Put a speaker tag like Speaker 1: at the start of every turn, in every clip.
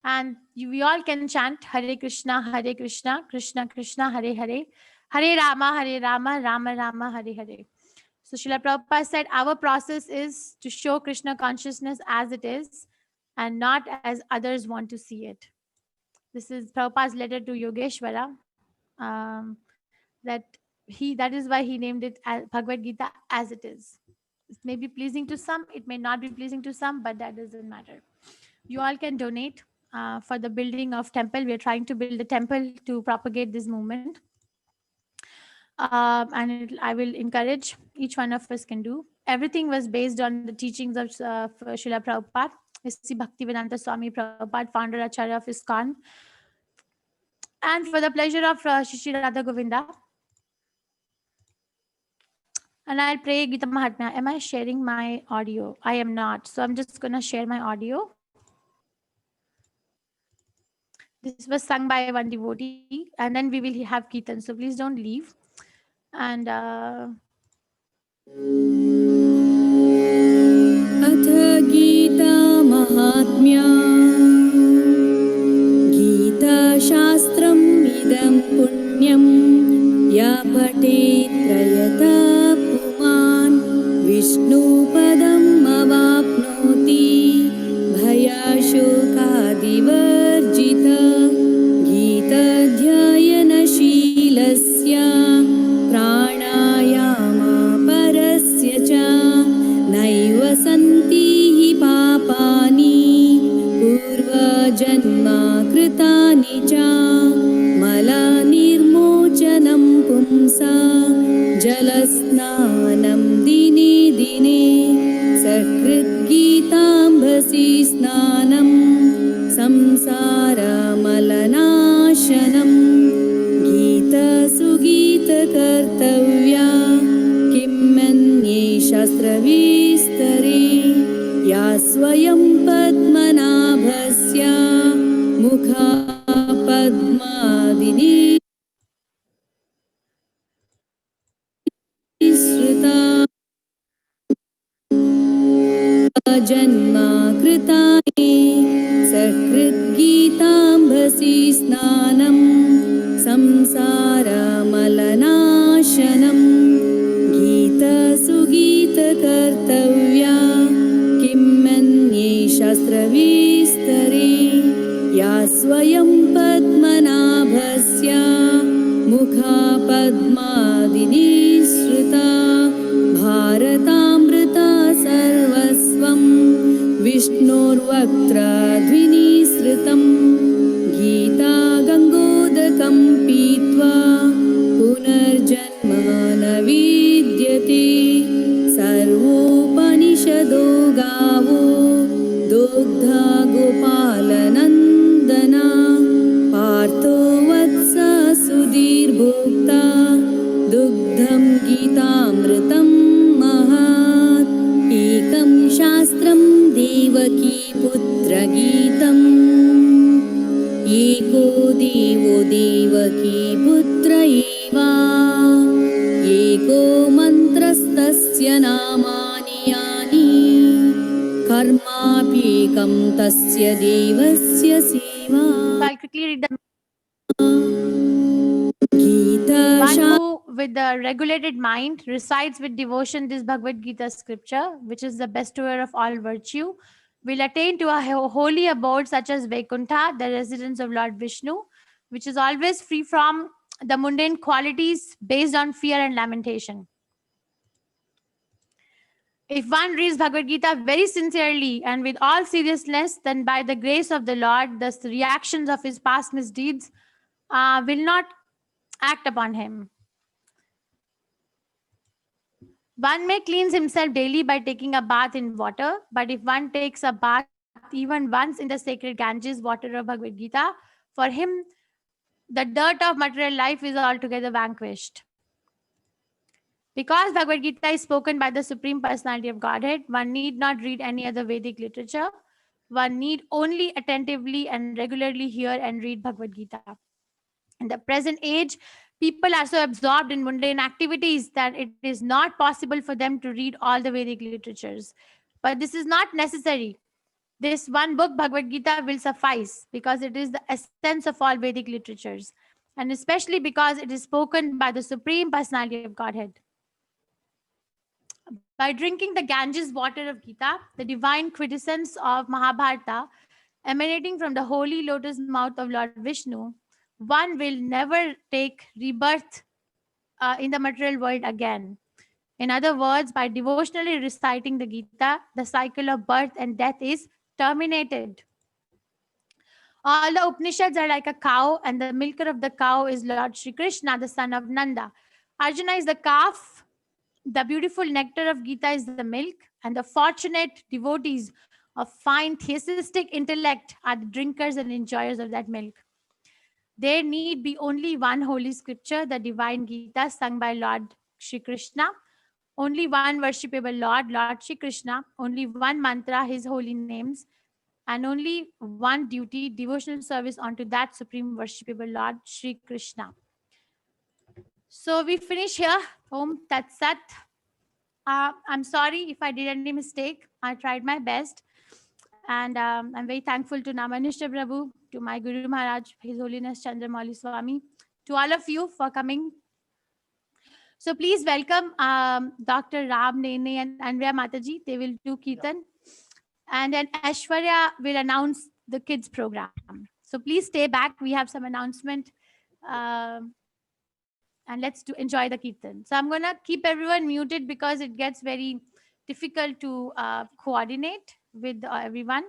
Speaker 1: And we all can chant Hare Krishna, Krishna Krishna, Hare Hare, Hare Rama, Rama Rama, Hare Hare. So Srila Prabhupada said our process is to show Krishna consciousness as it is and not as others want to see it. This is Prabhupada's letter to Yogeshwara. That is why he named it as Bhagavad Gita as it is. It may be pleasing to some, it may not be pleasing to some, but that doesn't matter. You all can donate for the building of temple. We are trying to build a temple to propagate this movement. I will encourage each one of us can do. Everything was based on the teachings of Srila Prabhupada, S.C. Bhaktivedanta Swami Prabhupada, founder Acharya of ISKCON, and for the pleasure of Shri Radha Govinda. And I'll pray Gita Mahatmya. Am I sharing my audio? I am not. So I'm just going to share my audio. This was sung by one devotee, and then we will have Kirtan. So please don't leave. And
Speaker 2: Atha Gita Mahatmya Gita Shastram Idam Punyam Ya Patet Trayata Puman Vishnu Padam Avapnoti Bhaya Shokadivarjita Gita Dhyayana Shilasya Pranayama Parasya Cha नैव सन्ति हि पापानि पूर्वजन्मा कृतानि च मलनिर्मोचनं पुंसा जलस्नानं दिने दिने सकृद्गीताम्भसि स्नानं संसारमलनाशनं गीतसुगीतकर्तव्या किमन्ये शास्त्रविस्तरे या स्वयं पद्मनाभस्य मुखा पद्मादिनी श्रुता जन्मा कृतानि सकृद्गीताम्भसि स्नानं संसारमलनाशनं गीतसुगीतकर्तव्या किमन्ये शास्त्रविस्तरे या स्वयं पद्मनाभस्य मुखा पद्मादिनी श्रुता भारतामृता सर्वस्वं विष्णोर्वक्त्रध्वनिसृतं गीता गङ्गोदकं पीत्वा पुनर्जन्म न विद्यते सर्वोपनिषदो गावो दुग्धा गोपालनन्दना पार्थो वत्स सुधीर्भोक्ता दुग्धं गीतामृतं महात् एकं शास्त्रं देवकी पुत्रगीतम् एको देवो देवकी पुत्र एव एको मन्त्रस्तस्य नामानि यानि कर्माप्येकं तस्य देवस्य सेवा
Speaker 1: I'll quickly read the
Speaker 2: Gita
Speaker 1: one who with the regulated mind recites with devotion this Bhagavad Gita scripture, which is the bestower of all virtue, will attain to a holy abode such as Vaikuntha, the residence of Lord Vishnu, which is always free from the mundane qualities based on fear and lamentation. If one reads Bhagavad Gita very sincerely and with all seriousness, then by the grace of the Lord, the reactions of his past misdeeds will not act upon him. One may cleanse himself daily by taking a bath in water, but if one takes a bath even once in the sacred Ganges water of Bhagavad Gita, for him the dirt of material life is altogether vanquished. Because Bhagavad Gita is spoken by the Supreme Personality of Godhead, one need not read any other Vedic literature. One need only attentively and regularly hear and read Bhagavad Gita. In the present age, people are so absorbed in mundane activities that it is not possible for them to read all the Vedic literatures. But this is not necessary. This one book, Bhagavad Gita, will suffice because it is the essence of all Vedic literatures, and especially because it is spoken by the Supreme Personality of Godhead. By drinking the Ganges water of Gita, the divine quintessence of Mahabharata, emanating from the holy lotus mouth of Lord Vishnu, one will never take rebirth in the material world again. In other words, by devotionally reciting the Gita, the cycle of birth and death is terminated. All the Upanishads are like a cow, and the milker of the cow is Lord Shri Krishna, the son of Nanda. Arjuna is the calf, the beautiful nectar of Gita is the milk, and the fortunate devotees of fine theistic intellect are the drinkers and enjoyers of that milk. There need be only one holy scripture, the divine Gita, sung by Lord Shri Krishna. Only one worshipable Lord, Lord Shri Krishna. Only one mantra, his holy names. And only one duty, devotional service unto that supreme worshipable Lord, Shri Krishna. So we finish here. Om Tat Sat. I'm sorry if I did any mistake. I tried my best. And I'm very thankful to Namanishta Prabhu, to my Guru Maharaj, His Holiness Chandramauli Swami, to all of you for coming. So please welcome Dr. Ram Nene and Anvya Mataji. They will do Kirtan. And then Aishwarya will announce the kids program. So please stay back. We have some announcement. And let's enjoy the Kirtan. So I'm going to keep everyone muted because it gets very difficult to coordinate with everyone.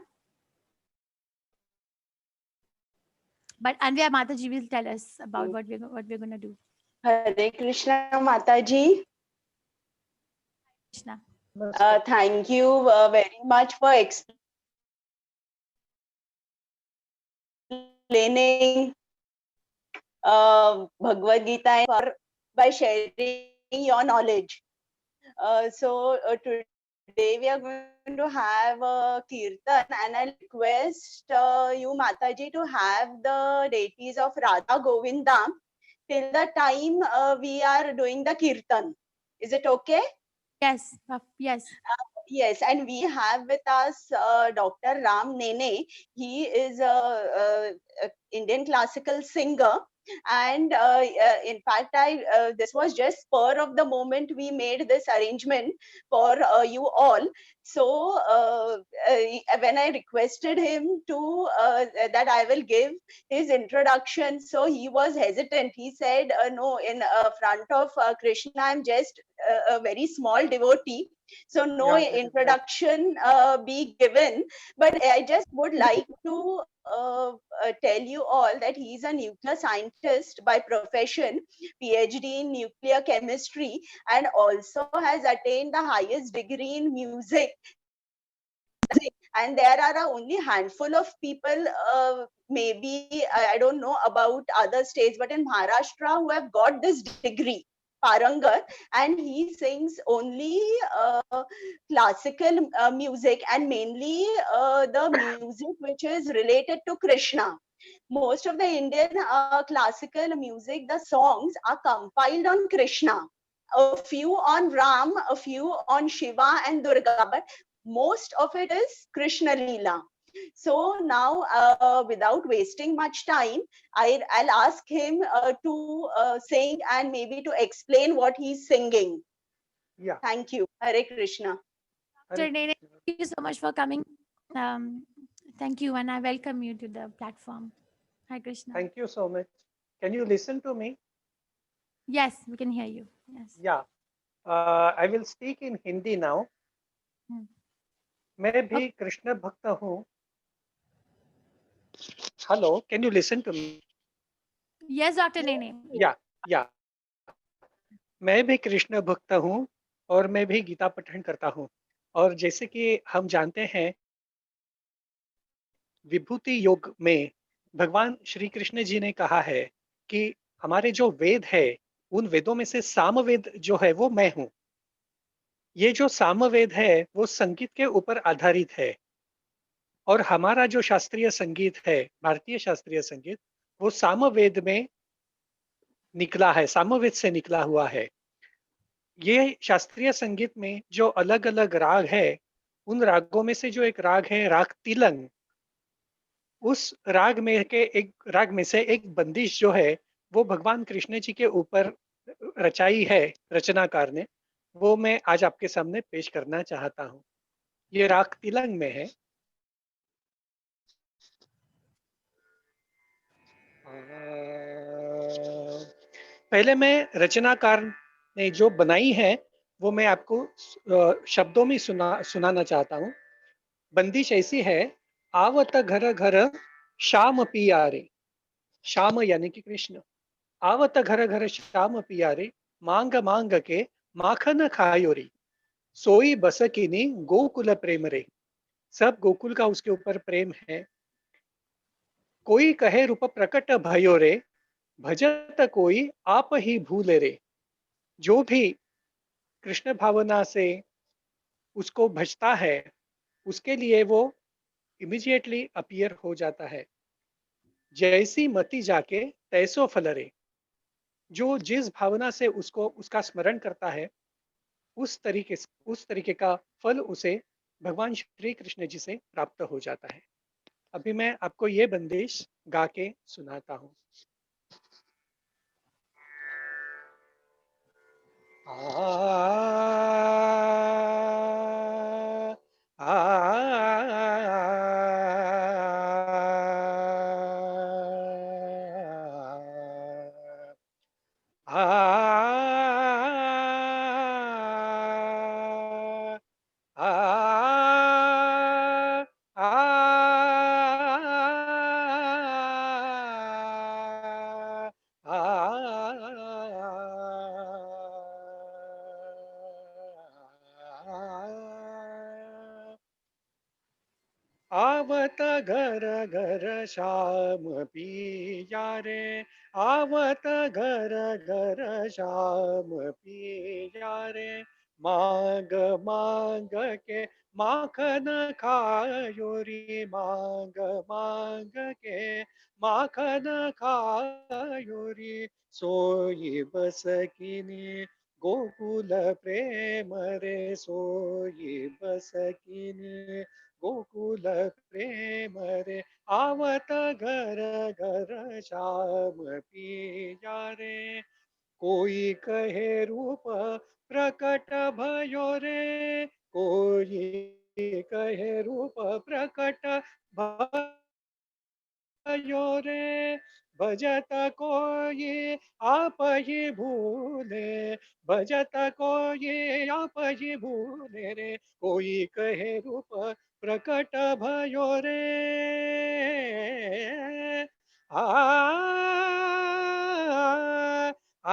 Speaker 1: But Anvya Mataji will tell us about what we're going to do.
Speaker 3: Hare Krishna Mataji.
Speaker 1: Krishna.
Speaker 3: Thank you very much for explaining Bhagavad Gita by sharing your knowledge. So today we are going to have a Kirtan, and I request you Mataji to have the deities of Radha Govinda till the time we are doing the Kirtan. Is it okay?
Speaker 1: Yes, yes.
Speaker 3: Yes, and we have with us Dr. Ram Nene. He is a Indian classical singer, and in fact, this was just spur of the moment we made this arrangement for you all. So when I requested him to that I will give his introduction, so he was hesitant. He said, "No, in front of Krishna, I'm just a very small devotee. So no introduction be given, but I just would like to tell you all that he's a nuclear scientist by profession, PhD in nuclear chemistry, and also has attained the highest degree in music. And there are only handful of people, maybe I don't know about other states, but in Maharashtra who have got this degree. Parangar, and he sings only classical music, and mainly the music which is related to Krishna. Most of the Indian classical music, the songs are compiled on Krishna. A few on Ram, a few on Shiva and Durga, but most of it is Krishna Leela. So now, without wasting much time, I'll ask him to sing and maybe to explain what he's singing.
Speaker 4: Yeah.
Speaker 3: Thank you. Hare Krishna.
Speaker 1: Dr. Nene, thank you so much for coming. Thank you, and I welcome you to the platform. Hare Krishna.
Speaker 4: Thank you so much. Can you listen to me?
Speaker 1: Yes, we can hear you. Yes.
Speaker 4: Yeah. I will speak in Hindi now. मैं भी कृष्ण भक्त हूँ. Hello, can you listen to me?
Speaker 1: Yes, Dr. Nene.
Speaker 4: Yeah. मैं भी कृष्ण भक्त हूँ और मैं भी गीता पठन करता हूँ. और जैसे कि हम जानते हैं, विभूति योग में भगवान श्री कृष्ण जी ने कहा है कि हमारे जो वेद है, उन वेदों में से सामवेद जो है वो मैं हूँ. ये जो सामवेद है वो संगीत के ऊपर आधारित है, और हमारा जो शास्त्रीय संगीत है, भारतीय शास्त्रीय संगीत, वो सामवेद में निकला है, सामवेद से निकला हुआ है. ये शास्त्रीय संगीत में जो अलग अलग राग है, उन रागों में से जो एक राग है राग तिलंग, उस राग में से एक बंदिश जो है वो भगवान कृष्ण जी के ऊपर रचाई है रचनाकार ने, वो मैं आज आपके सामने पेश करना चाहता हूँ। ये राग तिलंग में है। पहले मैं रचनाकार ने जो बनाई है वो मैं आपको शब्दों में सुनाना चाहता हूँ। बंदिश ऐसी है, आवत घर घर श्याम पियारे, श्याम यानी कि कृष्ण, आवत घर घर श्याम पियारे, मांग मांग के माखन खायो रे, सोई बसकिनी गोकुल प्रेम रे। सब गोकुल का उसके ऊपर प्रेम है। कोई कहे रूप प्रकट भयो रे, भजत कोई आप ही भूले रे। जो भी कृष्ण भावना से उसको भजता है उसके लिए वो इमीडिएटली अपीयर हो जाता है। जैसी मति जाके तैसो फल रे। जो जिस भावना से उसको उसका स्मरण करता है उस तरीके का फल उसे भगवान श्री कृष्ण जी से प्राप्त हो जाता है। अभी मैं आपको ये बंदिश गा के सुनाता हूँ। आवत घर घर श्याम पिया रे, आवत घर घर श्याम पिया रे, मांग मांग के माखन खायो रे, मांग मांग के माखन खायो रे, सोई बस किनी गोकुल प्रेम रे, सोई बस किनी गोकुल प्रेम रे, आवत घर घर श्याम पिया रे। कोई कहे रूप प्रकट भयो रे, कोई कहे रूप प्रकट भयो रे, भजत कोई आप ही भूले, भजत कोई आप ही भूले रे। कोई कहे रूप प्रकट भयो रे, आ आ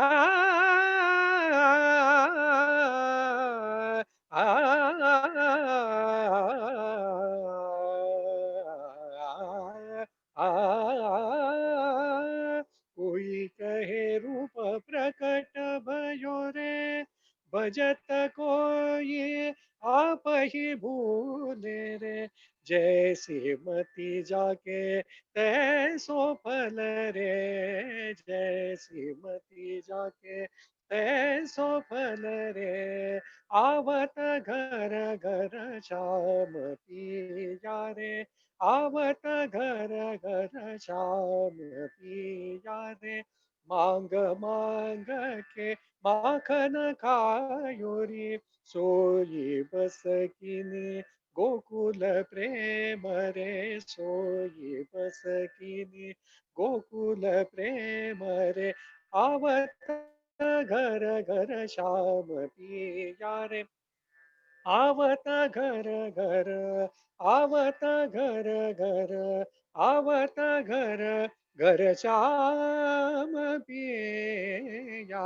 Speaker 4: कोई कहे रूप प्रकट भयो रे, भजत कोई आप ही भूले रे। जैसी मति जाके तैसो फल रे, जैसी मति जाके तैसो फल रे। आवत घर घर श्याम पिया रे, आवत घर घर श्याम पिया रे, मांग मांग के माखन खायो रे, सोई बस किनी गोकुल प्रेम रे, सोई बस किनी गोकुल प्रेम रे। आवत घर घर श्याम पिया रे, आवत घर घर, आवत घर घर, आवत घर घर श्याम पिया।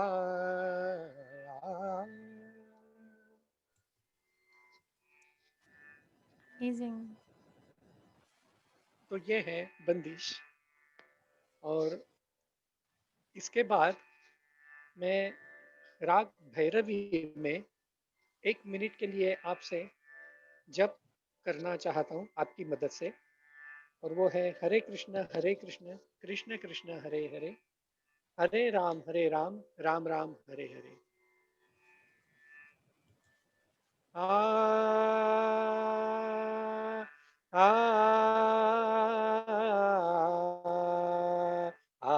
Speaker 1: Amazing.
Speaker 4: तो ये है बंदिश। और इसके बाद मैं राग भैरवी में 1 मिनट के लिए आपसे जप करना चाहता हूँ आपकी मदद से। और वो है हरे कृष्ण कृष्ण कृष्ण हरे हरे, हरे राम राम राम हरे हरे। आ आ आ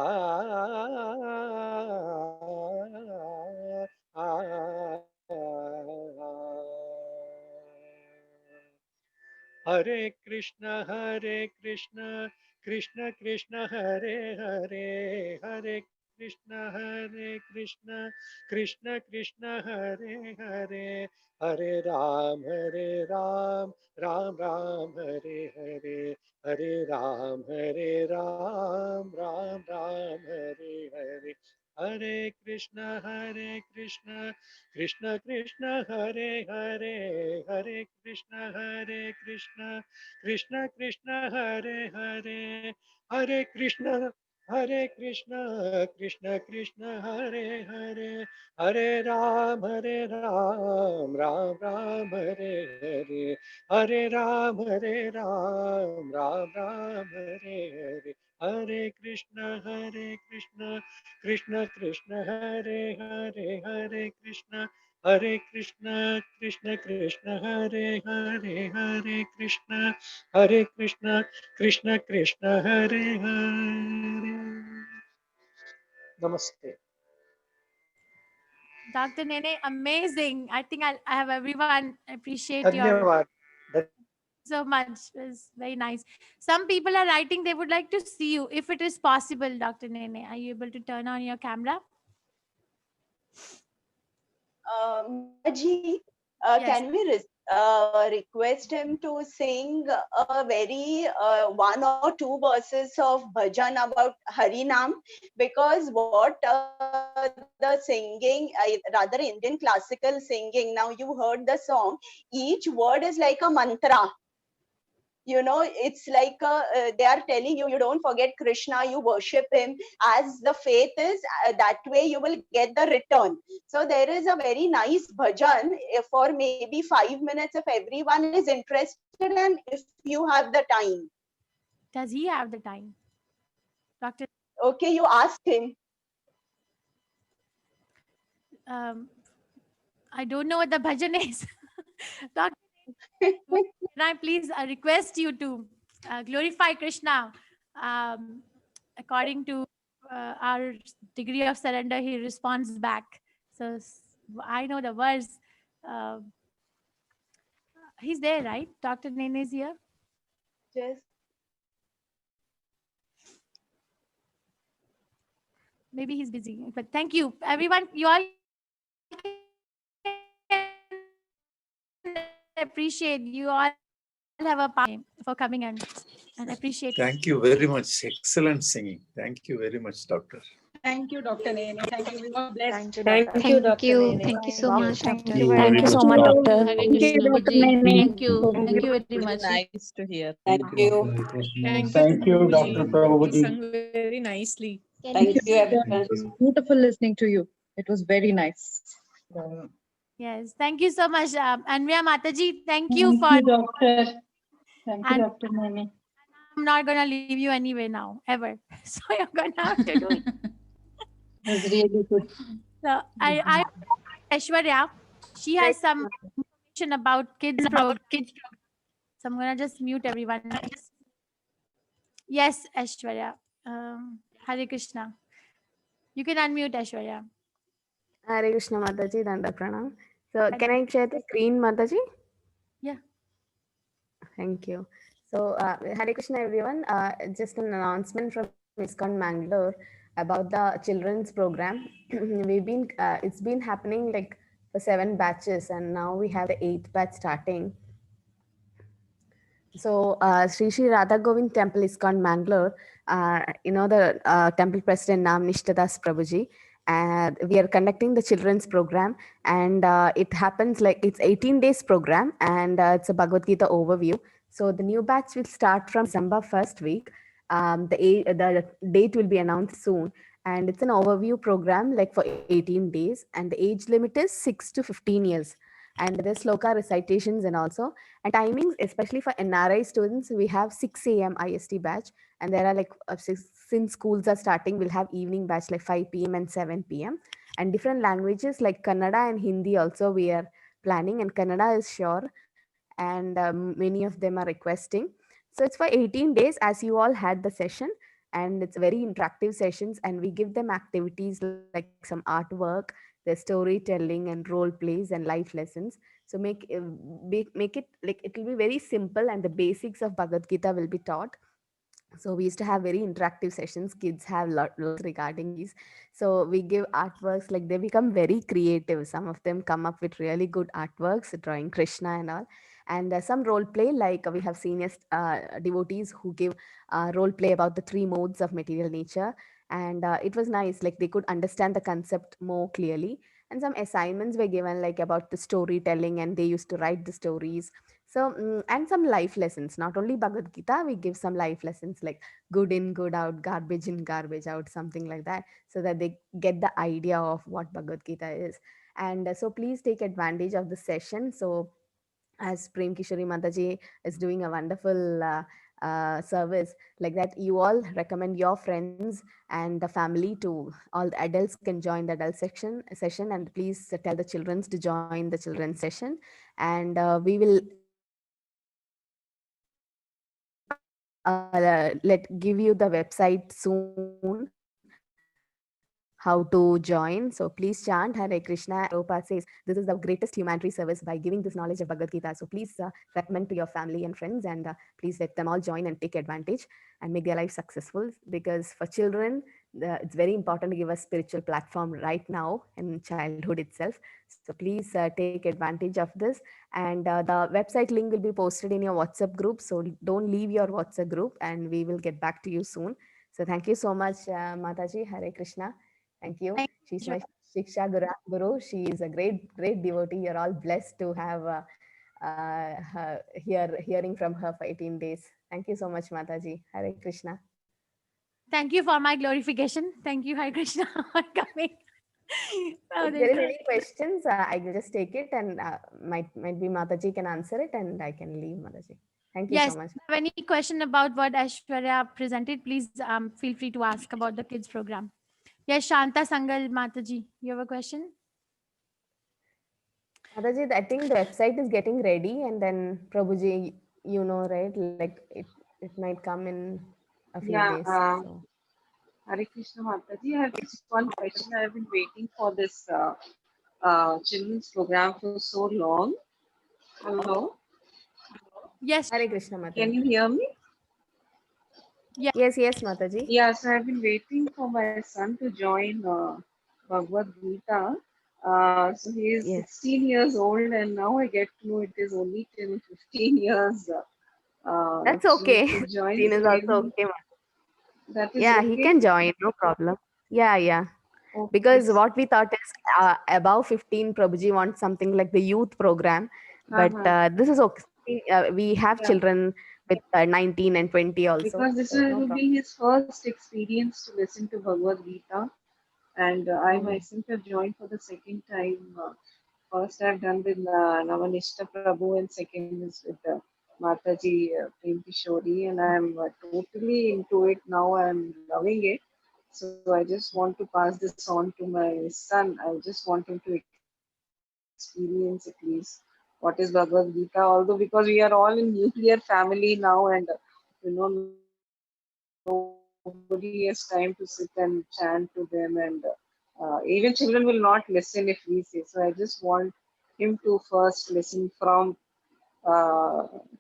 Speaker 4: हरे कृष्ण कृष्ण कृष्ण हरे हरे हरे कृष्ण कृष्ण कृष्ण हरे हरे हरे राम राम राम हरे राम राम हरे हरे हरे कृष्ण कृष्ण कृष्ण हरे हरे हरे कृष्ण कृष्ण कृष्ण हरे हरे हरे कृष्ण कृष्ण कृष्ण हरे हरे हरे राम राम हरे हरे राम हरे हरे कृष्ण कृष्ण कृष्ण हरे कृष्ण कृष्ण हरे कृष्ण कृष्ण हरे नमस्ते
Speaker 1: Dr. Nene, amazing. I think I have everyone appreciate your
Speaker 4: धन्यवाद
Speaker 1: so much. It's very nice. Some people are writing they would like to see you if it is possible. Dr. Nene, are you able to turn on your camera?
Speaker 3: Mataji,
Speaker 1: Yes.
Speaker 3: can we request him to sing a very one or two verses of bhajan about Harinam? Because what the singing, rather Indian classical singing, now you heard the song, each word is like a mantra. It's like they are telling you don't forget Krishna, you worship him as the faith is, that way you will get the return. So there is a very nice bhajan for maybe 5 minutes if everyone is interested and if you have the time.
Speaker 1: Does he have the time? Dr.
Speaker 3: Okay, you ask him.
Speaker 1: Um, I don't know what the bhajan is. Dr. Can I please request you to glorify Krishna according to our degree of surrender? He responds back. So I know the words. Uh, he's there, right? Dr. Nene is here.
Speaker 3: Just
Speaker 1: Maybe he's busy. But thank you, everyone. You all appreciate. You all have a part for coming and appreciate.
Speaker 5: Thank you very much. Excellent singing. Thank you very much, Doctor.
Speaker 6: Thank you, Dr. Nene. Thank you. God bless.
Speaker 7: Thank you,
Speaker 8: Thank
Speaker 7: Dr.
Speaker 8: you,
Speaker 7: Nene.
Speaker 8: Dr. Nene.
Speaker 9: Thank you so
Speaker 8: Thank
Speaker 9: much,
Speaker 8: you.
Speaker 9: Dr.
Speaker 5: Thank you
Speaker 9: Nene.
Speaker 5: very
Speaker 8: Thank you
Speaker 5: much,
Speaker 8: so much,
Speaker 5: Doctor.
Speaker 8: Doctor.
Speaker 7: Hare
Speaker 6: Thank you,
Speaker 7: Krishna
Speaker 6: Dr.
Speaker 7: Ji.
Speaker 6: Nene.
Speaker 7: Thank you.
Speaker 6: Thank
Speaker 7: Thank
Speaker 6: you.
Speaker 7: you very
Speaker 10: Very
Speaker 7: much.
Speaker 10: nice to hear.
Speaker 3: thank you.
Speaker 7: Thank you,
Speaker 6: Thank you,
Speaker 7: Prabhuji.
Speaker 6: Prabhuji.
Speaker 7: You sung very nicely.
Speaker 3: Thank you, everyone.
Speaker 10: Beautiful listening to you. It was very nice.
Speaker 1: Yes, thank you so much, Anvya Mataji. Thank you
Speaker 6: Thank
Speaker 1: for.
Speaker 6: you, Doctor. Thank you,
Speaker 1: And
Speaker 6: Dr. Nene.
Speaker 1: I'm not gonna leave you anyway now, ever. So you're gonna have to do it.
Speaker 6: It was really good.
Speaker 1: So I Aishwarya, she has some information about kids program. So I'm gonna just mute everyone. Yes, Aishwarya. Hare Krishna. You can unmute Aishwarya.
Speaker 8: Hare Krishna Mataji, Danda Pranam. So can I share the screen, Mataji?
Speaker 1: Yeah.
Speaker 8: Thank you. So Hare Krishna everyone. Just an announcement from ISKCON Mangalore about the children's program. It's been happening like for 7 batches, and now we have the 8th batch starting. So Sri Sri Radha Govind Temple ISKCON Mangalore, the temple president Nam Nishtadas Prabhuji, and we are conducting the children's program, and it happens like it's 18 days program, and it's a Bhagavad Gita overview. So the new batch will start from December 1st week. The date will be announced soon, and it's an overview program like for 18 days, and the age limit is 6 to 15 years, and there's sloka recitations and also. And timings, especially for NRI students, we have 6 a.m. IST batch. And there are like, since schools are starting, we'll have evening batch like 5 p.m. and 7 p.m. And different languages like Kannada and Hindi also we are planning. And Kannada is sure. And many of them are requesting. So it's for 18 days, as you all had the session, and it's very interactive sessions, and we give them activities like some artwork, the storytelling and role plays and life lessons. So make it like it will be very simple, and the basics of Bhagavad Gita will be taught. So we used to have very interactive sessions. Kids have lots regarding these. So we give artworks, like they become very creative. Some of them come up with really good artworks, drawing Krishna and all. And some role play, like we have senior devotees who give role play about the three modes of material nature. And it was nice, like they could understand the concept more clearly. And some assignments were given, like about the storytelling, and they used to write the stories. So, and some life lessons, not only Bhagavad Gita, we give some life lessons like good in, good out, garbage in, garbage out, something like that, so that they get the idea of what Bhagavad Gita is. And so please take advantage of the session. So as Prem Kishori Mataji is doing a wonderful service, like that, you all recommend your friends and the family to, all the adults can join the adult session, and please tell the children to join the children's session. And we will give you the website soon, how to join. So please chant Hare Krishna. Prabhupada says this is the greatest humanitarian service by giving this knowledge of Bhagavad Gita. So please recommend to your family and friends, and please let them all join and take advantage and make their life successful. Because for children, it's very important to give a spiritual platform right now in childhood itself. So please take advantage of this. And the website link will be posted in your WhatsApp group. So don't leave your WhatsApp group, and we will get back to you soon. So thank you so much, Mataji. Hare Krishna. Thank you.
Speaker 1: Thank
Speaker 8: She's
Speaker 1: you.
Speaker 8: my Shiksha Guru. She is a great devotee. You're all blessed to have hearing from her for 18 days. Thank you so much, Mataji. Hare Krishna.
Speaker 1: Thank you for my glorification. Thank you, Hare Krishna, for coming.
Speaker 8: If there is any questions, I will just take it, and might be Mataji can answer it, and I can leave, Mataji. Thank you
Speaker 1: Yes,
Speaker 8: so much.
Speaker 1: if you have any question about what Aishwarya presented, please feel free to ask about the kids program. Yes, Shanta Sangal Mataji, you have a question?
Speaker 8: Mataji, I think the website is getting ready, and then Prabhuji, you know, right? Like it might come in a few days. So.
Speaker 9: Hare Krishna Mataji, I have just one question. I have been waiting for this children's program for so long. Hello?
Speaker 1: Yes.
Speaker 8: Hare Krishna Mataji.
Speaker 9: Can you hear me?
Speaker 1: Yeah.
Speaker 8: Yes, Mataji.
Speaker 9: Yes, I've been waiting for my son to join Bhagavad Gita. So he is 16 years old, and now I get to know it is only till 15 years.
Speaker 8: That's okay.
Speaker 9: To join.
Speaker 8: 15 is also okay.
Speaker 9: That is
Speaker 8: okay. He can join, no problem. Yeah. Okay. Because what we thought is above 15, Prabhuji wants something like the youth program. But this is okay. We have children with 19 and 20 also.
Speaker 9: Because this will be his first experience to listen to Bhagavad Gita. And I myself have joined for the second time. First I've done with Navanishta Prabhu, and second is with Mataji Prem Kishori, and I'm totally into it now. I'm loving it. So I just want to pass this on to my son. I just want him to experience at least what is Bhagavad Gita. Although because we are all in nuclear family now, and nobody has time to sit and chant to them, and even children will not listen if we say. So I just want him to first listen from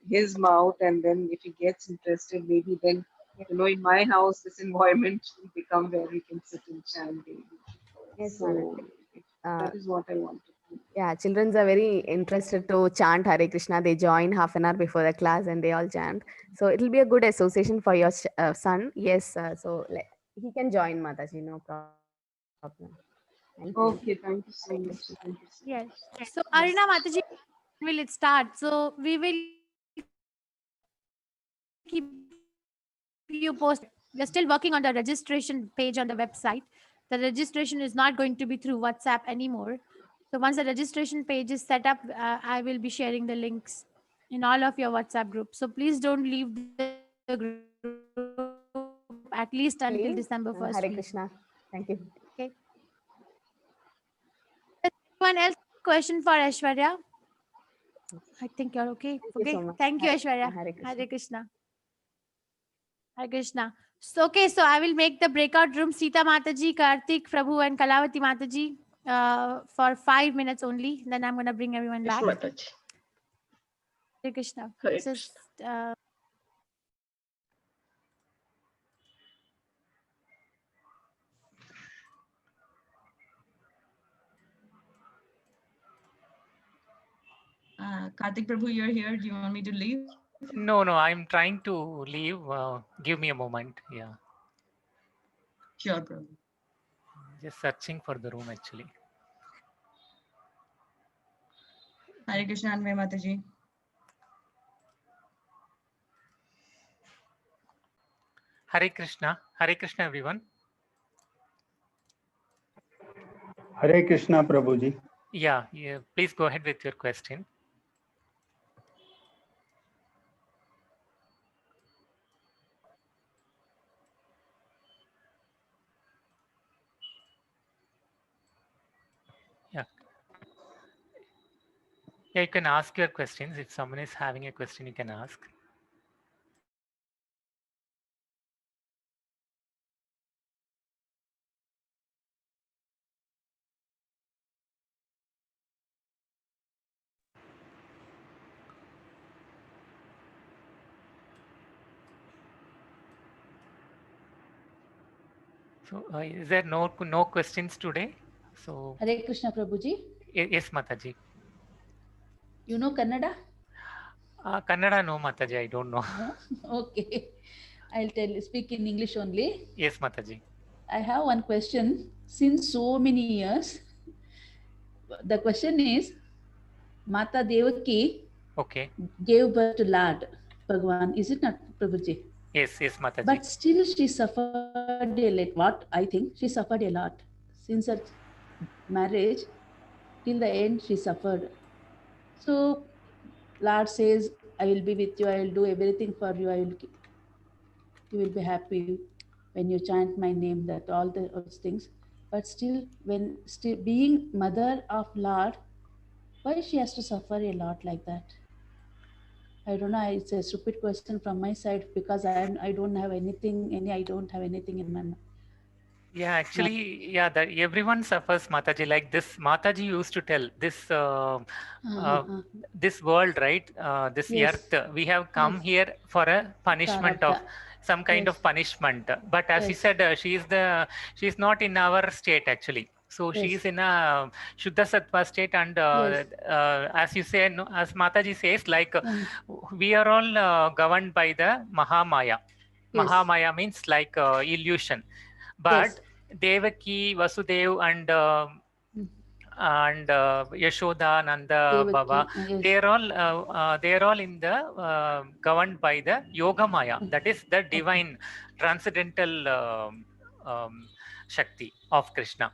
Speaker 9: his mouth, and then if he gets interested, maybe then in my house this environment will become where we can sit and chant daily.
Speaker 8: Yes,
Speaker 9: so that is what I want to do.
Speaker 8: Yeah, children are very interested to chant Hare Krishna. They join half an hour before the class and they all chant. So it will be a good association for your son. Yes, so he can join, Mataji, no problem.
Speaker 9: Okay, thank you so much. Thank you so
Speaker 1: yes. So Arina Mataji, will it start? So we will keep you posted. We are still working on the registration page on the website. The registration is not going to be through WhatsApp anymore. So once the registration page is set up, I will be sharing the links in all of your WhatsApp groups. So please don't leave the group at least until December 1st.
Speaker 8: Hare Krishna. Thank you.
Speaker 1: Okay. Anyone else question for Aishwarya? I think you're okay.
Speaker 8: Thank you so much.
Speaker 1: Thank you, Aishwarya.
Speaker 8: Hare Krishna.
Speaker 1: Hare Krishna. Hare Krishna. So, okay, so I will make the breakout room Sita Mataji, Karthik, Prabhu, and Kalavati Mataji for 5 minutes only. Then I'm going to bring everyone
Speaker 11: Yes,
Speaker 1: back.
Speaker 11: Mataji.
Speaker 1: Hare Krishna.
Speaker 11: Hare
Speaker 1: This is,
Speaker 7: Karthik Prabhu, you're here. Do you want me to leave?
Speaker 12: No, I'm trying to leave. Give me a moment. Yeah.
Speaker 7: Sure, Prabhu.
Speaker 12: Just searching for the room actually.
Speaker 7: Hare Krishna, Anvay Mataji.
Speaker 12: Hare Krishna everyone.
Speaker 13: Hare Krishna, Prabhuji.
Speaker 12: Yeah, please go ahead with your question. Yeah. Yeah, you can ask your questions. If someone is having a question, you can ask. So, is there no questions today? So,
Speaker 14: Hare Krishna Prabhuji.
Speaker 12: Yes, Mataji.
Speaker 14: You know Kannada?
Speaker 12: Kannada, no, Mataji, I don't know.
Speaker 14: No? Okay. I'll speak in English only.
Speaker 12: Yes, Mataji.
Speaker 14: I have one question. Since so many years, the question is, Mata Devaki gave birth to Lord Bhagwan. Is it not, Prabhuji?
Speaker 12: Yes, Mataji.
Speaker 14: But still she suffered a lot. What I think, she suffered a lot. Since her marriage, till the end she suffered. So Lord says, I will be with you, I will do everything for you, you will be happy when you chant my name, that all those things. But still, being mother of Lord, why she has to suffer a lot like that? I don't know, it's a stupid question from my side because I don't have anything in my mind.
Speaker 12: Yeah, actually, yeah, that everyone suffers, Mataji. Like this, Mataji used to tell this this world, right? This earth, we have come here for a punishment of some kind of punishment. But as you said, she's not in our state actually. So she is in a Shuddha Sattva state, and as you say, no, as Mataji says, like we are all governed by the Mahamaya. Mahamaya means like illusion. But Devaki, Vasudev, and Yashoda, Nanda, Baba, they're all in the governed by the Yoga Maya. That is the divine, transcendental Shakti of Krishna.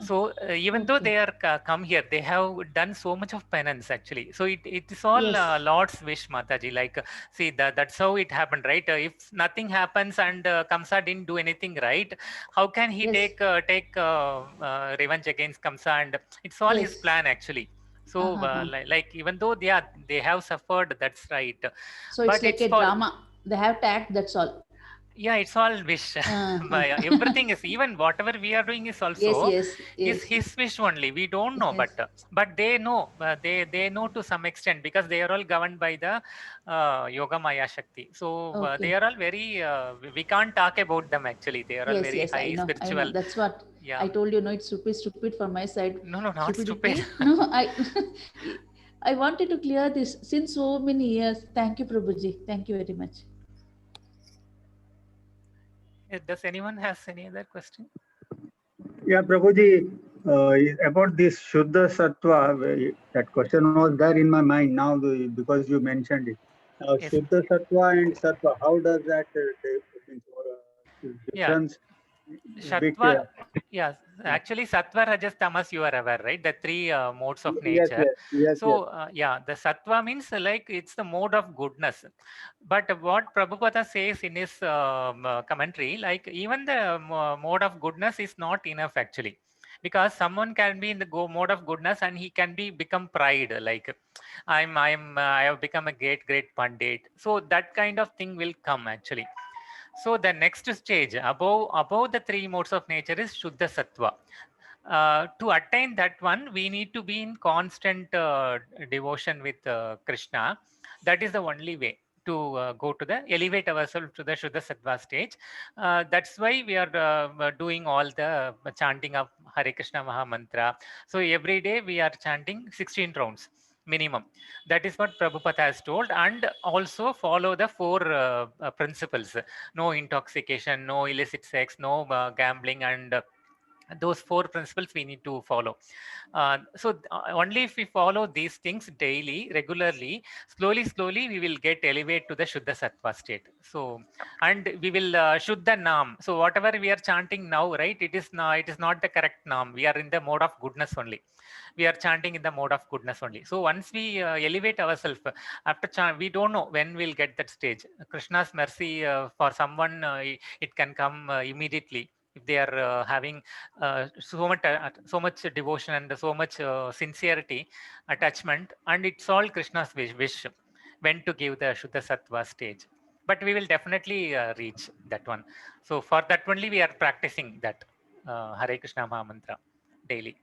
Speaker 12: So even though they are come here, they have done so much of penance actually. So it is all Lord's wish, Mataji. Like see that's how it happened, right? If nothing happens and Kamsa didn't do anything right, how can he take revenge against Kamsa? And it's all his plan actually. So like even though they have suffered, that's right.
Speaker 14: So it's like a drama. They have to act. That's all.
Speaker 12: Yeah, it's all wish. Everything is, even whatever we are doing is also is his wish only. We don't know, but they know. They know to some extent because they are all governed by the Yoga Maya Shakti. So they are all very. We can't talk about them actually. They are all very high spiritual.
Speaker 14: I know. That's what I told you. No, it's stupid from my side.
Speaker 12: No, not stupid.
Speaker 14: No, I wanted to clear this since so many years. Thank you, Prabhuji. Thank you very much.
Speaker 12: Does anyone has any other question?
Speaker 13: Yeah, Prabhuji, about this Shuddha Sattva, that question was there in my mind now because you mentioned it. Shuddha Sattva and Sattva, how does that difference?
Speaker 12: Sattva, yes, actually Sattva, Rajas, Tamas, you are aware, right? The three modes of nature.
Speaker 13: Yes,
Speaker 12: so the Sattva means like it's the mode of goodness. But what Prabhupada says in his commentary, like even the mode of goodness is not enough actually. Because someone can be in the mode of goodness and he can become pride, like I have become a great Pandit. So that kind of thing will come actually. So the next stage above the three modes of nature is Shuddha Sattva. To attain that one, we need to be in constant devotion with Krishna. That is the only way to go to the elevate ourselves to the Shuddha Sattva stage. That's why we are doing all the chanting of Hare Krishna Maha Mantra. So every day we are chanting 16 rounds minimum. That is what Prabhupada has told, and also follow the four principles: no intoxication, no illicit sex, no gambling, and those four principles we need to follow. Only if we follow these things daily, regularly, slowly we will get elevate to the Shuddha Sattva state. So, and we will Shuddha Nam. So whatever we are chanting now, right, it is not the correct Nam. We are in the mode of goodness only. We are chanting in the mode of goodness only. So once we elevate ourselves after chant, we don't know when we'll get that stage. Krishna's mercy for someone, it can come immediately if they are having so much devotion and so much sincerity, attachment, and it's all Krishna's wish when to give the Shuddha Sattva stage. But we will definitely reach that one. So for that only we are practicing that Hare Krishna Maha Mantra daily.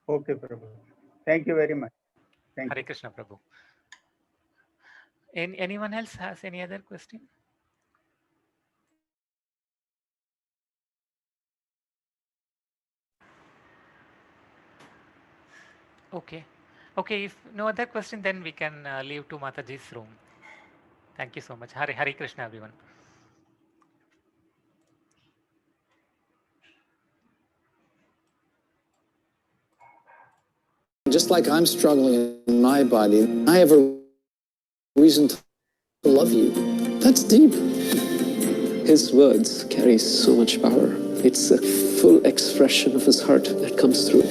Speaker 13: Okay, Prabhu. Thank you very much. Thank
Speaker 12: Hare
Speaker 13: you.
Speaker 12: Krishna, Prabhu. Anyone else has any other question? Okay. Okay, if no other question, then we can leave to Mataji's room. Thank you so much. Hare Krishna, everyone.
Speaker 11: Just like I'm struggling in my body, I have a reason to love you. That's deep. His words carry so much power. It's a full expression of his heart that comes through.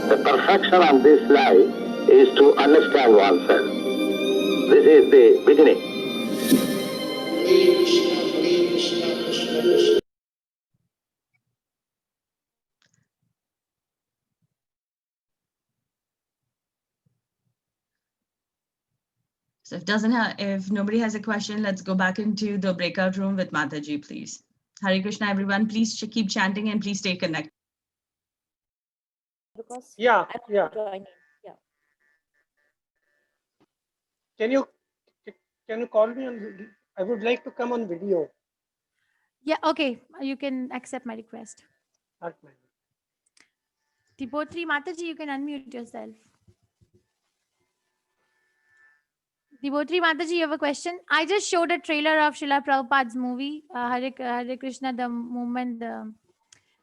Speaker 15: The perfection of this life is to understand oneself. This is the beginning.
Speaker 7: So if nobody has a question, let's go back into the breakout room with Mataji, please. Hare Krishna, everyone. Please keep chanting and please stay connected.
Speaker 1: Because
Speaker 4: Yeah.
Speaker 1: join. Yeah.
Speaker 4: Can you call me on? I would like to come on video.
Speaker 1: Yeah, okay. You can accept my request.
Speaker 4: Not mine.
Speaker 1: Dipotri Mataji, you can unmute yourself. Dipotri Mataji, you have a question? I just showed a trailer of Srila Prabhupada's movie, Hare Krishna, the movement.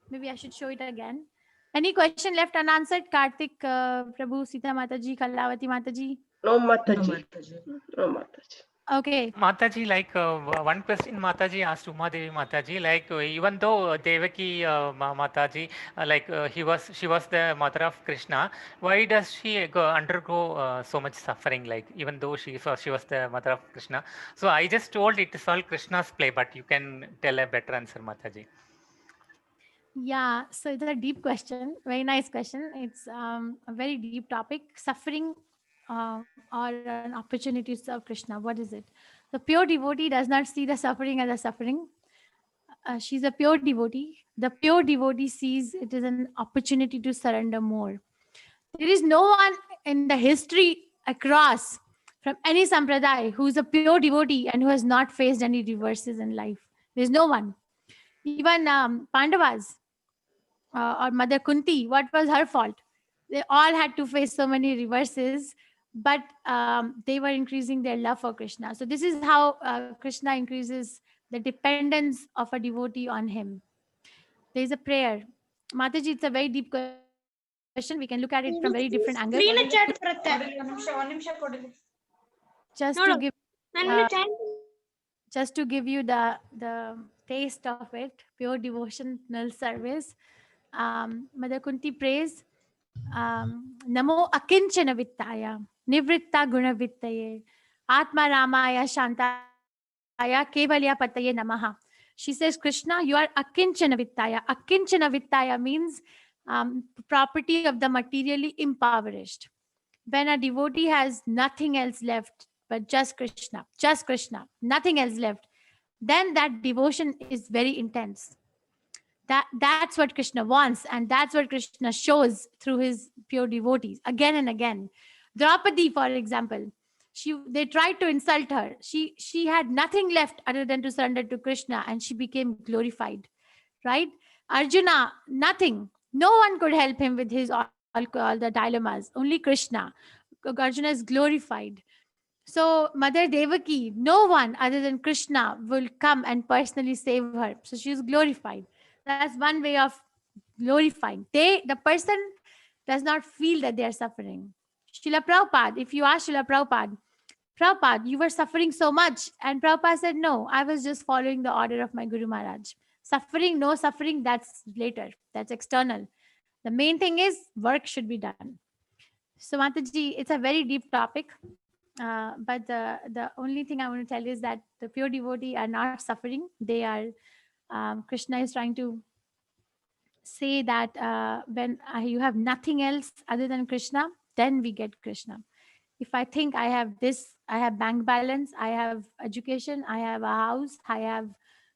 Speaker 1: Maybe I should show it again. Any question left unanswered? Karthik, Prabhu, Sita Mataji, Kalavati Mataji?
Speaker 16: No, Mataji. No, Mataji.
Speaker 1: Okay.
Speaker 12: Mataji, like one question Mataji asked Umadevi Mataji, like even though Devaki Mataji, she was the mother of Krishna, why does she undergo so much suffering? Like even though she was the mother of Krishna, so I just told it is all Krishna's play, but you can tell a better answer, Mataji.
Speaker 1: Yeah, so it's a deep question. Very nice question. It's a very deep topic. Suffering or an opportunity to serve Krishna. What is it? The pure devotee does not see the suffering as a suffering. She's a pure devotee. The pure devotee sees it as an opportunity to surrender more. There is no one in the history across from any sampradaya who is a pure devotee and who has not faced any reverses in life. There's no one. Even Pandavas or Mother Kunti, what was her fault? They all had to face so many reverses, but they were increasing their love for Krishna. So this is how Krishna increases the dependence of a devotee on him. There is a prayer. Mataji, it's a very deep question. We can look at it from very different angles. Just to give you the taste of it, pure devotional service. Mother Kunti prays, Namo akinchana vittaya, nivritta guna vittaye, atma ramaya shantaya, kevalya pataye namaha. She says, Krishna, you are akinchana vittaya. Akinchana vittaya means property of the materially impoverished. When a devotee has nothing else left but just Krishna, nothing else left, then that devotion is very intense. That's what Krishna wants, and that's what Krishna shows through his pure devotees again and again. Draupadi, for example, they tried to insult her. She had nothing left other than to surrender to Krishna, and she became glorified. Right? Arjuna, nothing. No one could help him with his all the dilemmas. Only Krishna. Arjuna is glorified. So Mother Devaki, no one other than Krishna will come and personally save her. So she is glorified. That's one way of glorifying. The person does not feel that they are suffering. Srila Prabhupada, if you ask Srila Prabhupada, you were suffering so much. And Prabhupada said, no, I was just following the order of my Guru Maharaj. Suffering, no suffering, that's later. That's external. The main thing is work should be done. So Mataji, it's a very deep topic. But the only thing I want to tell you is that the pure devotee are not suffering. They are, Krishna is trying to say that when you have nothing else other than Krishna, then we get Krishna. If I think I have this, I have bank balance, I have education, I have a house, I have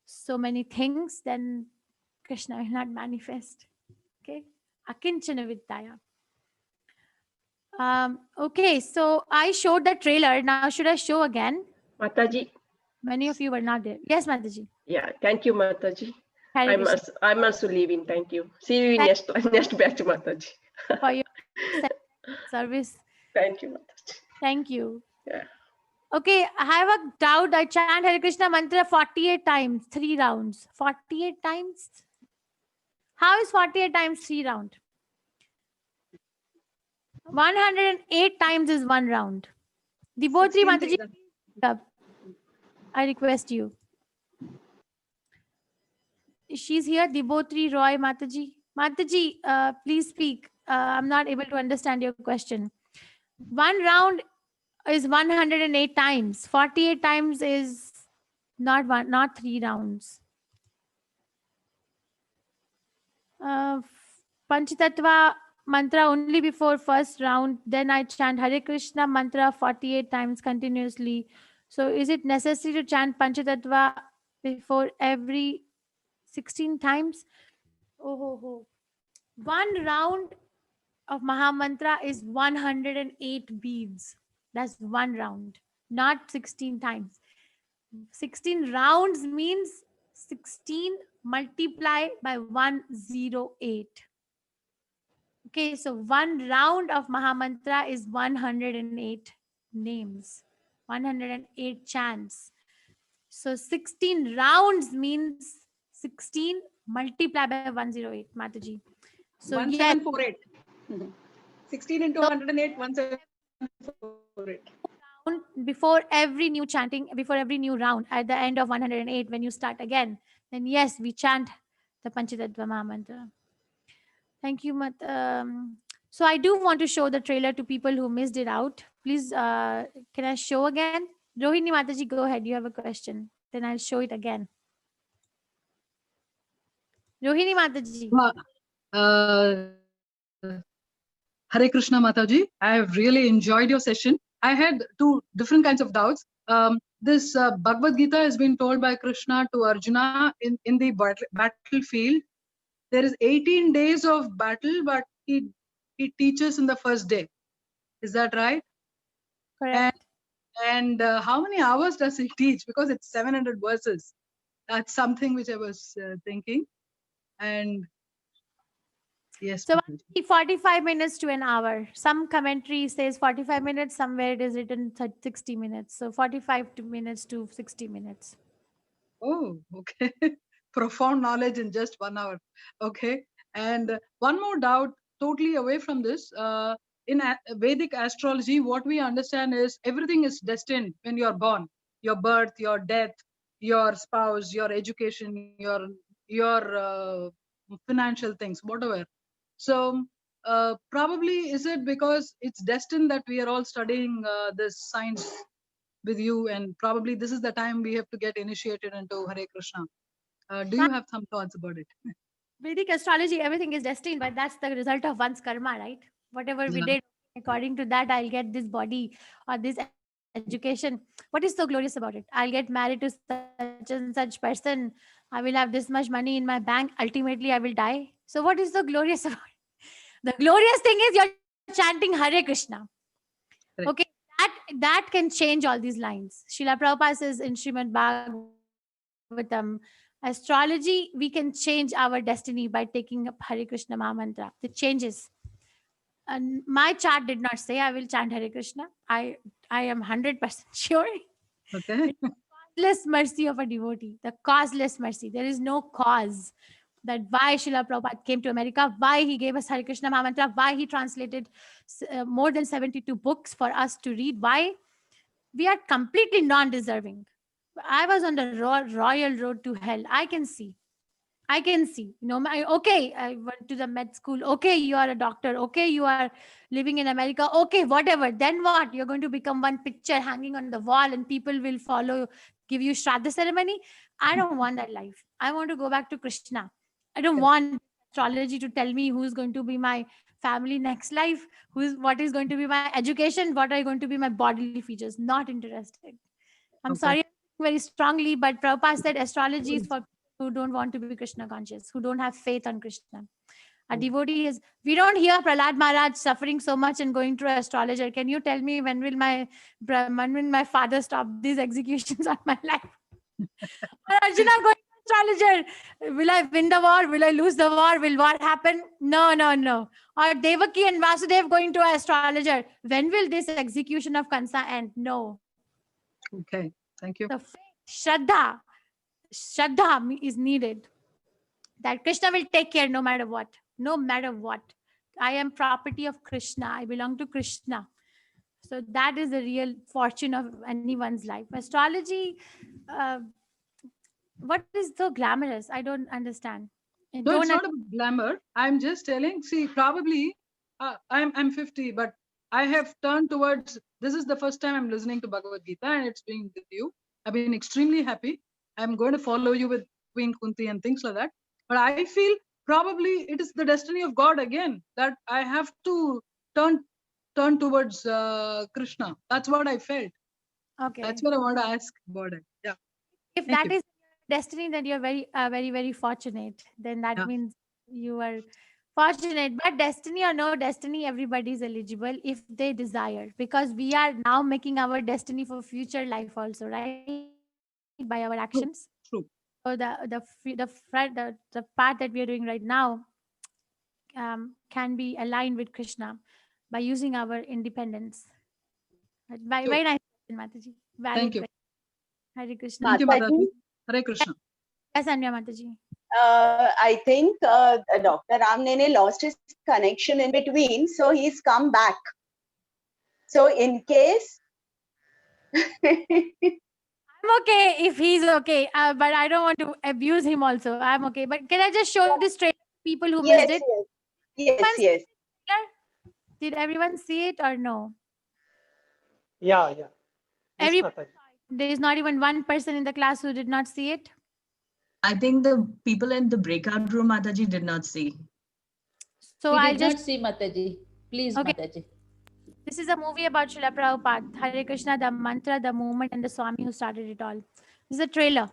Speaker 1: so many things, then Krishna will not manifest. Okay? Akinchana vittaya. Okay, so I showed the trailer. Now should I show again?
Speaker 16: Mataji.
Speaker 1: Many of you were not there. Yes, Mataji.
Speaker 16: Yeah, thank you, Mataji.
Speaker 1: Hare Krishna.
Speaker 16: I'm also leaving. Thank you. See you in next batch, Mataji.
Speaker 1: For your service.
Speaker 16: Thank you, Mataji.
Speaker 1: Thank you.
Speaker 16: Yeah.
Speaker 1: Okay, I have a doubt. I chant Hare Krishna mantra 48 times, 3 rounds. 48 times? How is 48 times 3 rounds? 108 times is 1 round. Devotee Mataji, I request you. She's here, Devotee Roy Mataji. Mataji, please speak. I'm not able to understand your question. 1 round is 108 times. 48 times is not 3 rounds. Panchatattva mantra only before first round. Then I chant Hare Krishna mantra 48 times continuously. So is it necessary to chant Panchatattva before every 16 times? Oh. 1 round of Mahamantra is 108 beads. That's 1 round, not 16 times. 16 rounds means 16 multiplied by 108. Okay, so 1 round of Mahamantra is 108 names, 108 chants. So 16 rounds means 16 multiplied by 108, Mataji. So
Speaker 6: 1748. 16 into 108, 1748.
Speaker 1: Before every new chanting, before every new round, at the end of 108, when you start again, then yes, we chant the Panchatattva Mahamantra. Thank you, so I do want to show the trailer to people who missed it out. Please, can I show again? Rohini Mataji, go ahead. You have a question. Then I'll show it again. Rohini Mataji.
Speaker 10: Hare Krishna Mataji. I have really enjoyed your session. I had 2 different kinds of doubts. This Bhagavad Gita has been told by Krishna to Arjuna in the battlefield. There is 18 days of battle, but he teaches in the first day. Is that right?
Speaker 1: Correct.
Speaker 10: And how many hours does he teach? Because it's 700 verses. That's something which I was thinking. And yes.
Speaker 1: So 45 minutes to an hour. Some commentary says 45 minutes. Somewhere it is written 60 minutes. So 45 minutes to 60 minutes.
Speaker 10: Oh, okay. Profound knowledge in just 1 hour. Okay. And one more doubt, totally away from this. In Vedic astrology, what we understand is everything is destined when you are born. Your birth, your death, your spouse, your education, your financial things, whatever. So probably is it because it's destined that we are all studying this science with you, and probably this is the time we have to get initiated into Hare Krishna. Do you have some thoughts about it?
Speaker 1: Vedic astrology, everything is destined, but that's the result of one's karma, right? Whatever we
Speaker 10: Yeah.
Speaker 1: did, according to that, I'll get this body or this education. What is so glorious about it? I'll get married to such and such person. I will have this much money in my bank. Ultimately, I will die. So, what is so glorious about it? The glorious thing is you're chanting Hare Krishna.
Speaker 10: Correct.
Speaker 1: Okay, that can change all these lines. Srila Prabhupada says in Srimad Bhagavatam, astrology, we can change our destiny by taking up Hare Krishna Maha Mantra. It changes. And my chart did not say I will chant Hare Krishna. I am 100% sure.
Speaker 10: Okay.
Speaker 1: Causeless mercy of a devotee. The causeless mercy. There is no cause that why Srila Prabhupada came to America, why he gave us Hare Krishna Maha Mantra, why he translated more than 72 books for us to read. Why? We are completely non-deserving. I was on the royal road to hell. I can see. Okay, I went to the med school. Okay, you are a doctor. Okay, you are living in America. Okay, whatever. Then what? You're going to become one picture hanging on the wall and people will follow, give you Shraddha ceremony. I don't want that life. I want to go back to Krishna. I don't want astrology to tell me who's going to be my family next life, what is going to be my education, what are going to be my bodily features. Not interested. I'm sorry very strongly, but Prabhupada said astrology is for people who don't want to be Krishna conscious, who don't have faith on Krishna. A devotee is, we don't hear Prahlad Maharaj suffering so much and going to an astrologer. Can you tell me when will my father stop these executions on my life? Or Arjuna going to astrologer. Will I win the war? Will I lose the war? Will what happen? No. Or Devaki and Vasudev going to an astrologer. When will this execution of Kansa end? No.
Speaker 10: Okay. Thank you.
Speaker 1: The Shraddha is needed. That Krishna will take care no matter what. No matter what. I am property of Krishna. I belong to Krishna. So that is the real fortune of anyone's life. Astrology, what is so glamorous? I don't understand.
Speaker 10: No, it's not about glamour. I'm just telling, see, probably I'm 50, but I have turned towards, this is the first time I'm listening to Bhagavad Gita and it's been with you. I've been extremely happy. I'm going to follow you with Queen Kunti and things like that. But I feel probably it is the destiny of God again, that I have to turn towards Krishna. That's what I felt.
Speaker 1: Okay.
Speaker 10: That's what I want to ask about it. Yeah.
Speaker 1: If that is destiny, then you're very, very fortunate. Then that means you are fortunate. But destiny or no destiny, everybody is eligible if they desire. Because we are now making our destiny for future life also, right? By our actions.
Speaker 10: True.
Speaker 1: So the part that we are doing right now can be aligned with Krishna by using our independence. Very nice question, Mataji.
Speaker 10: Thank you.
Speaker 1: Hare Krishna.
Speaker 10: Thank you, Mataji. Hare Krishna.
Speaker 1: Yes, Anya Mataji.
Speaker 3: I think Dr. Ram Nene lost his connection in between, so he's come back. So in case...
Speaker 1: I'm okay if he's okay, but I don't want to abuse him also. I'm okay. But can I just show this trailer to people who missed it?
Speaker 3: Yes.
Speaker 1: Did everyone see it or no?
Speaker 4: Yeah. Yes,
Speaker 1: there is not even one person in the class who did not see it.
Speaker 7: I think the people in the breakout room, Mataji, did not see.
Speaker 1: So
Speaker 14: I just see Mataji. Please, Mataji.
Speaker 1: This is a movie about Srila Prabhupada, Hare Krishna, the mantra, the movement, and the Swami who started it all. This is a trailer.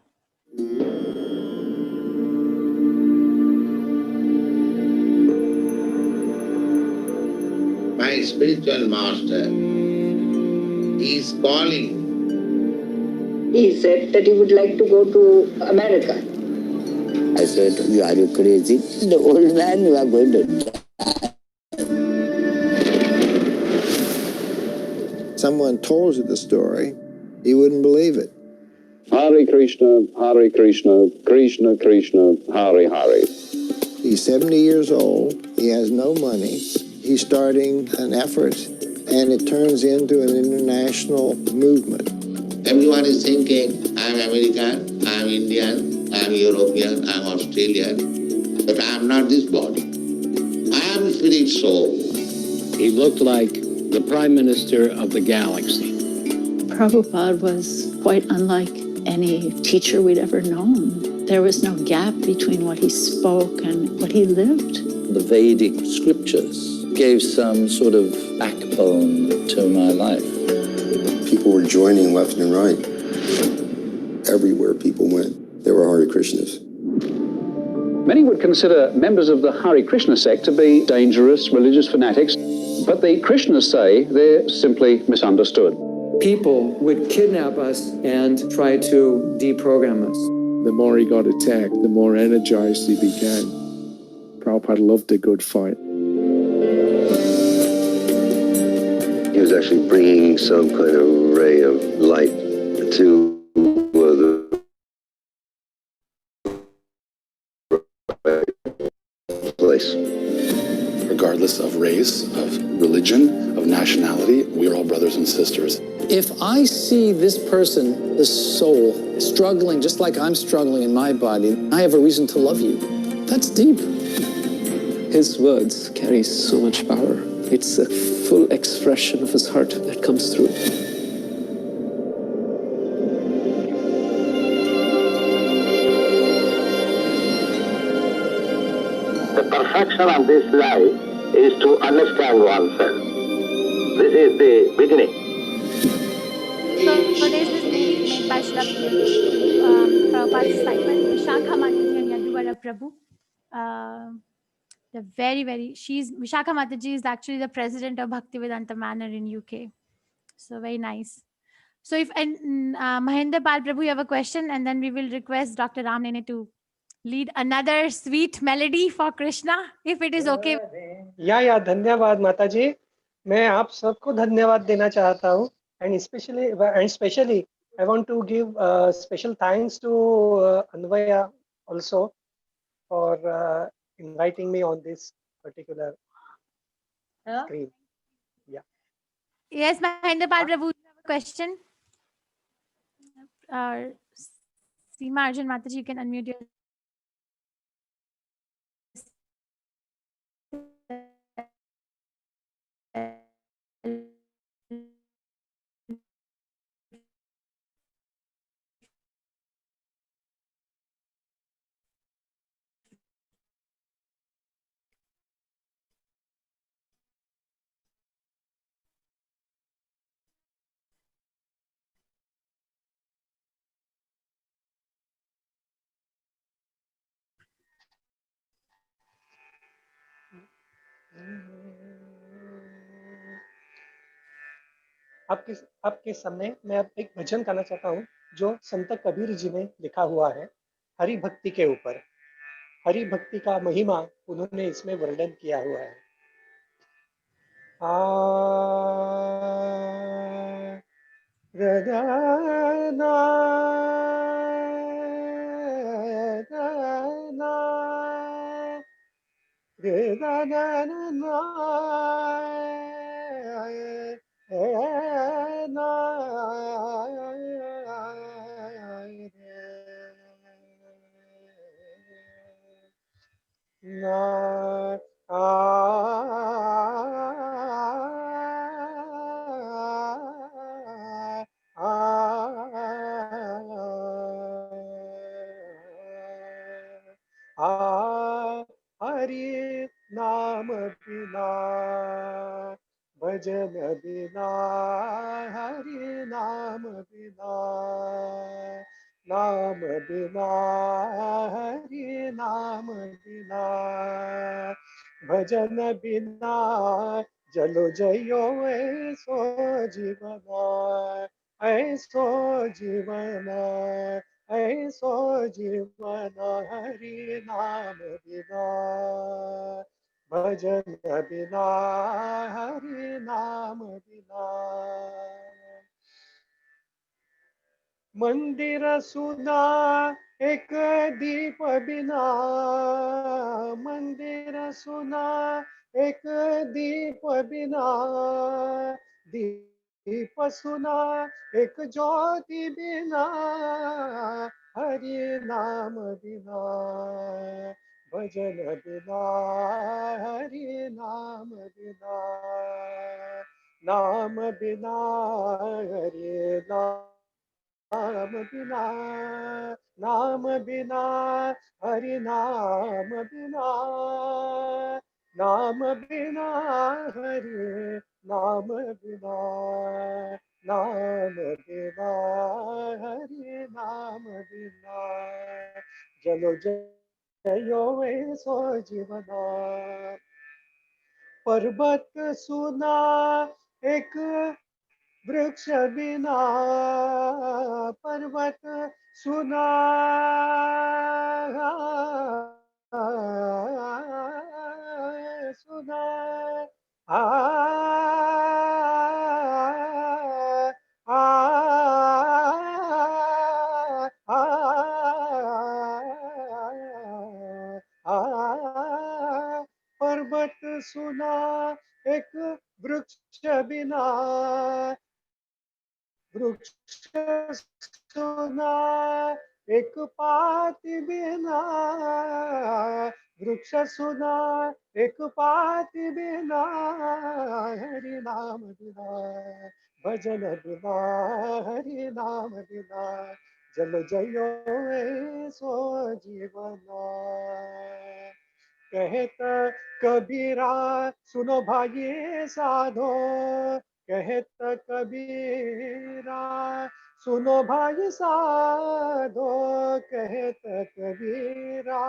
Speaker 15: My spiritual master is calling.
Speaker 17: He said that he would like to go to America.
Speaker 18: I said, are you crazy? The old man, you are going to die.
Speaker 19: Someone told you the story, you wouldn't believe it.
Speaker 15: Hare Krishna, Krishna Krishna, Hare Hare.
Speaker 19: He's 70 years old, he has no money, he's starting an effort, and it turns into an international movement.
Speaker 15: Everyone is thinking, I'm American, I'm Indian, I'm European, I'm Australian, but I'm not this body. I am spirit soul.
Speaker 18: He looked like the Prime Minister of the galaxy.
Speaker 20: Prabhupada was quite unlike any teacher we'd ever known. there was no gap between what he spoke and what he lived.
Speaker 18: The Vedic scriptures gave some sort of backbone to my life.
Speaker 21: People were joining left and right. Everywhere people went, there were Hare Krishnas.
Speaker 22: Many would consider members of the Hare Krishna sect to be dangerous religious fanatics, but the Krishnas say they're simply misunderstood.
Speaker 23: People would kidnap us and try to deprogram us.
Speaker 24: The more he got attacked, the more energized he became. Prabhupada loved a good fight.
Speaker 21: He was actually bringing some kind of ray of light to the place.
Speaker 25: Regardless of race, of religion, of nationality, we are all brothers and sisters.
Speaker 11: If I see this person, this soul, struggling just like I'm struggling in my body, I have a reason to love you. That's deep. His words carry so much power. It's a full expression of his heart that comes through.
Speaker 15: The perfection of this life is to understand oneself. This is the beginning.
Speaker 1: So there's this movie made by Prabhupada's disciple, Vishakha Mataji and Yaduvara Prabhu. The Vishakha Mataji is actually the president of Bhaktivedanta Manor in UK. So very nice. So if Mahendra Pal Prabhu, you have a question, and then we will request Dr. Ram Nene to lead another sweet melody for Krishna, if it is okay.
Speaker 4: या धन्यवाद माता जी. मैं आप सबको धन्यवाद देना चाहता हूँ, and especially I want to give special thanks to Anvaya also for inviting me on this particular screen. Yeah.
Speaker 1: Yes, Mahendra Pal Prabhu, you have a question? Seema Arjun Mataji, you can unmute your.
Speaker 4: आपके सामने मैं अब एक भजन गाना चाहता हूँ जो संत कबीर जी ने लिखा हुआ है हरि भक्ति के ऊपर. हरि भक्ति का महिमा उन्होंने इसमें वर्णन किया हुआ है. हरि नाम बिना भजन बिना हरि नाम बिना नाम बिना हरि नाम बिना भजन बिना जलो जयो ऐसो जीवना ऐसो जीवना ऐसो जीवन हरि नाम बिना भजन बिना हरि नाम बिना. मंदिर सुना एक दीप बिना मंदिर सुना एक दीप बिना दीप सुना एक ज्योति बिना हरि नाम बिना भजन बिना हरि नाम बिना नाम बिना हरि नाम बिना नाम बिना हरि नाम बिना, नाम बिना हरि नाम बिना, नाम बिना हरि नाम बिना, जलो जयो सो जीवना। पर्वत सुना एक वृक्ष बिना, पर्वत सुना सुना आ पर्वत सुना एक वृक्ष बिना, वृक्ष सुना एक पाती बिना, वृक्ष सुना एक पाती बिना, हरि नाम बिना भजन बिना, हरि नाम बिना जल जयो सो जीवना। कहता कबीरा सुनो भाई साधो, कहता कबीरा सुनो भाई साधो, कहता कबीरा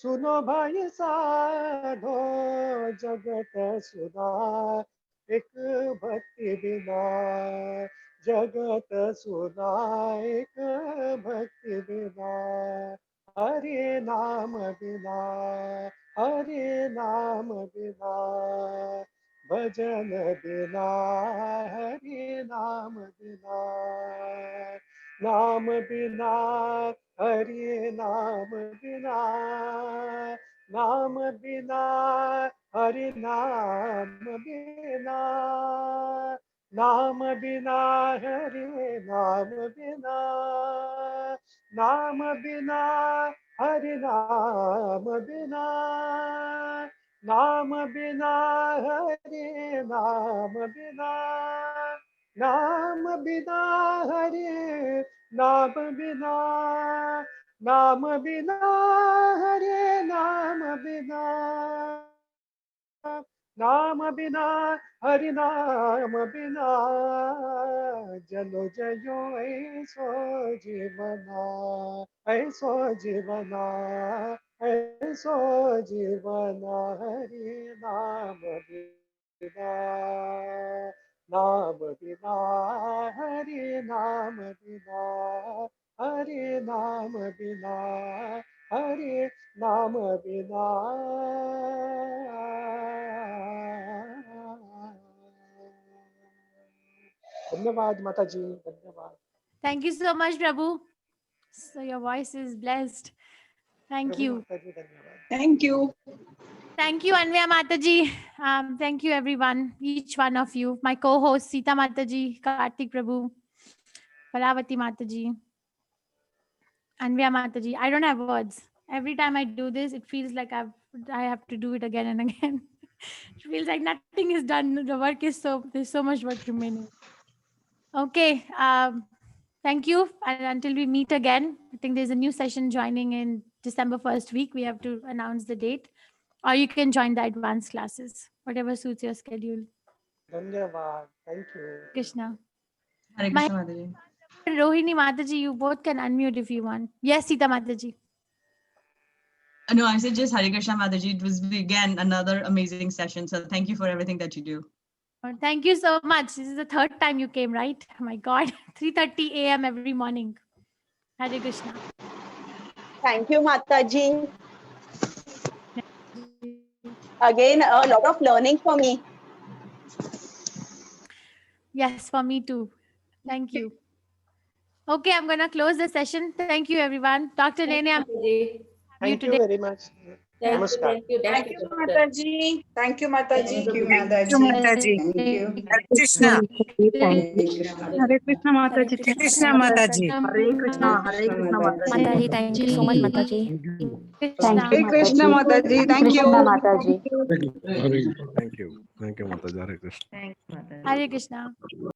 Speaker 4: सुनो भाई साधो, जगत सुना एक भक्ति बिना, जगत सुना एक भक्ति बिना, हरि नाम बिना, हरि नाम बिना भजन बिना, हरि नाम बिना, नाम बिना हरि नाम बिना, नाम बिना हरि नाम बिना, नाम बिना हरि नाम बिना, नाम बिना हरि नाम बिना, नाम बिना हरि नाम बिना, नाम बिना हरि नाम बिना, नाम बिना हरि नाम बिना, नाम बिना हरि नाम बिना जलो जयो ऐसो जीवना, ऐसो जीवना, ऐसो जीवना हरि नाम बिना, नाम बिना हरि नाम बिना, हरि नाम बिना, हरि नाम बिना। धन्यवाद माता जी, धन्यवाद।
Speaker 1: Thank you so much, Prabhu. So your voice is blessed. Thank you.
Speaker 6: Thank you.
Speaker 1: Thank you, Anvya Mataji. Thank you, everyone, each one of you. My co-host, Sita Mataji, Kartik Prabhu, Paravati Mataji, Anvya Mataji. I don't have words. Every time I do this, it feels like I have to do it again and again. It feels like nothing is done. The work is there's so much work remaining. Okay. Thank you. And until we meet again, I think there's a new session joining in December 1st week. We have to announce the date. Or you can join the advanced classes, whatever suits your schedule.
Speaker 4: धन्यवाद. Thank you.
Speaker 1: Krishna.
Speaker 7: Hare Krishna Mataji.
Speaker 1: Rohini Mataji, you both can unmute if you want. Yes, Sita Mataji.
Speaker 7: No, I said just Hare Krishna Mataji. It was again another amazing session. So thank you for everything that you do.
Speaker 1: Thank you so much. This is the third time you came, right? Oh my God, 3:30 a.m. every morning. Hare Krishna.
Speaker 3: Thank you, Mataji. Again, a lot of learning for me.
Speaker 1: Yes, for me too. Thank you. Okay, I'm going to close the session. Thank you, everyone. Dr. Lene, I'm
Speaker 4: Thank you very much. Namaskar.
Speaker 6: Thank you, Mataji. Thank you, Mataji.
Speaker 2: Thank you, Mataji.
Speaker 6: Thank you.
Speaker 2: Hare Krishna.
Speaker 5: Hare Krishna Mataji.
Speaker 2: Hare Krishna Mataji.
Speaker 6: Hare Krishna Mataji.
Speaker 8: Mataji, thank you so much, Mataji.
Speaker 6: Hare Krishna Mataji. Thank you.
Speaker 8: Mataji.
Speaker 9: Thank you, Mataji. Hare Krishna.
Speaker 1: Hare Krishna.